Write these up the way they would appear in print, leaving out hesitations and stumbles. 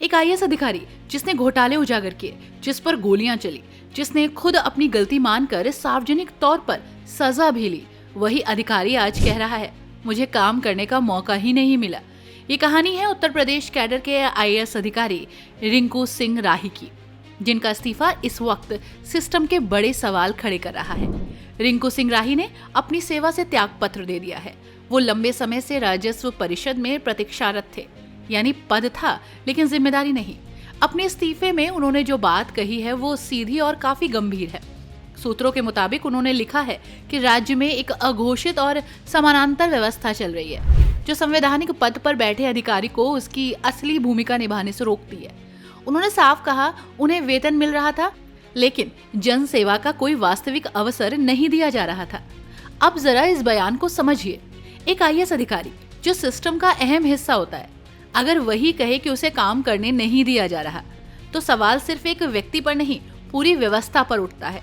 एक आईएएस अधिकारी जिसने घोटाले उजागर किए, जिस पर गोलियां चली, जिसने खुद अपनी गलती मानकर सार्वजनिक तौर पर सजा भी ली, वही अधिकारी आज कह रहा है मुझे काम करने का मौका ही नहीं मिला। ये कहानी है उत्तर प्रदेश कैडर के आईएएस अधिकारी रिंकू सिंह राही की, जिनका इस्तीफा इस वक्त सिस्टम के बड़े सवाल खड़े कर रहा है। रिंकू सिंह राही ने अपनी सेवा से त्याग पत्र दे दिया है। वो लंबे समय से राजस्व परिषद में प्रतीक्षारत थे, यानी पद था लेकिन जिम्मेदारी नहीं। अपने इस्तीफे में उन्होंने जो बात कही है वो सीधी और काफी गंभीर है। सूत्रों के मुताबिक उन्होंने लिखा है कि राज्य में एक अघोषित और समानांतर व्यवस्था चल रही है जो संवैधानिक पद पर बैठे अधिकारी को उसकी असली भूमिका निभाने से रोकती है। उन्होंने साफ कहा उन्हें वेतन मिल रहा था लेकिन जन सेवा का कोई वास्तविक अवसर नहीं दिया जा रहा था। अब जरा इस बयान को समझिए। एक आईएएस अधिकारी जो सिस्टम का अहम हिस्सा होता है, अगर वही कहे कि उसे काम करने नहीं दिया जा रहा तो सवाल सिर्फ एक व्यक्ति पर नहीं पूरी व्यवस्था पर उठता है।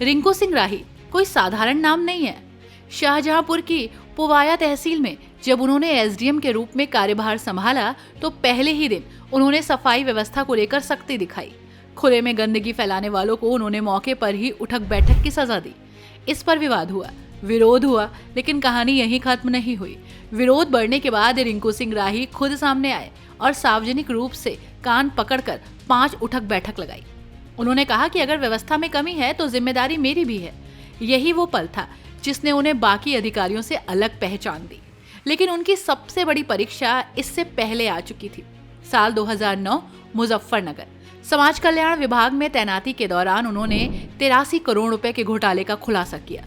रिंकू सिंह राही कोई साधारण नाम नहीं है। शाहजहांपुर की पुवाया तहसील में जब उन्होंने एसडीएम के रूप में कार्यभार संभाला तो पहले ही दिन उन्होंने सफाई व्यवस्था को लेकर सख्ती दिखाई। खुले में गंदगी फैलाने वालों को उन्होंने मौके पर ही उठक बैठक की सजा दी। इस पर विवाद हुआ, विरोध हुआ, लेकिन कहानी यहीं खत्म नहीं हुई। विरोध बढ़ने के बाद रिंकू सिंह राही खुद सामने आए और सार्वजनिक रूप से कान पकड़कर 5 उठक बैठक लगाई। उन्होंने कहा कि अगर व्यवस्था में कमी है तो जिम्मेदारी मेरी भी है। यही वो पल था जिसने उन्हें बाकी अधिकारियों से अलग पहचान दी। लेकिन उनकी सबसे बड़ी परीक्षा इससे पहले आ चुकी थी। साल 2009 मुजफ्फरनगर समाज कल्याण विभाग में तैनाती के दौरान उन्होंने 83 करोड़ रुपए के घोटाले का खुलासा किया।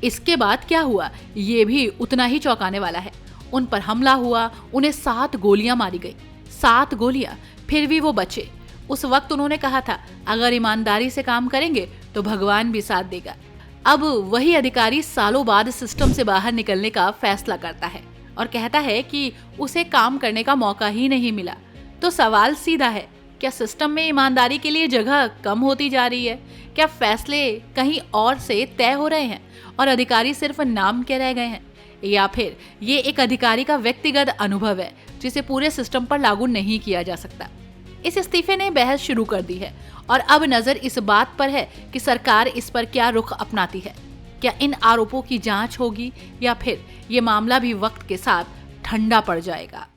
इसके बाद क्या हुआ ये भी उतना ही चौंकाने वाला है। उन पर हमला हुआ, उन्हें 7 गोलियां मारी गई। 7 गोलियां, फिर भी वो बचे। उस वक्त उन्होंने कहा था अगर ईमानदारी से काम करेंगे तो भगवान भी साथ देगा। अब वही अधिकारी सालों बाद सिस्टम से बाहर निकलने का फैसला करता है और कहता है कि उसे काम करने का मौका ही नहीं मिला। तो सवाल सीधा है, क्या सिस्टम में ईमानदारी के लिए जगह कम होती जा रही है? क्या फैसले कहीं और से तय हो रहे हैं और अधिकारी सिर्फ नाम के रह गए हैं? या फिर ये एक अधिकारी का व्यक्तिगत अनुभव है जिसे पूरे सिस्टम पर लागू नहीं किया जा सकता? इस इस्तीफे ने बहस शुरू कर दी है और अब नजर इस बात पर है कि सरकार इस पर क्या रुख अपनाती है। क्या इन आरोपों की जांच होगी या फिर ये मामला भी वक्त के साथ ठंडा पड़ जाएगा?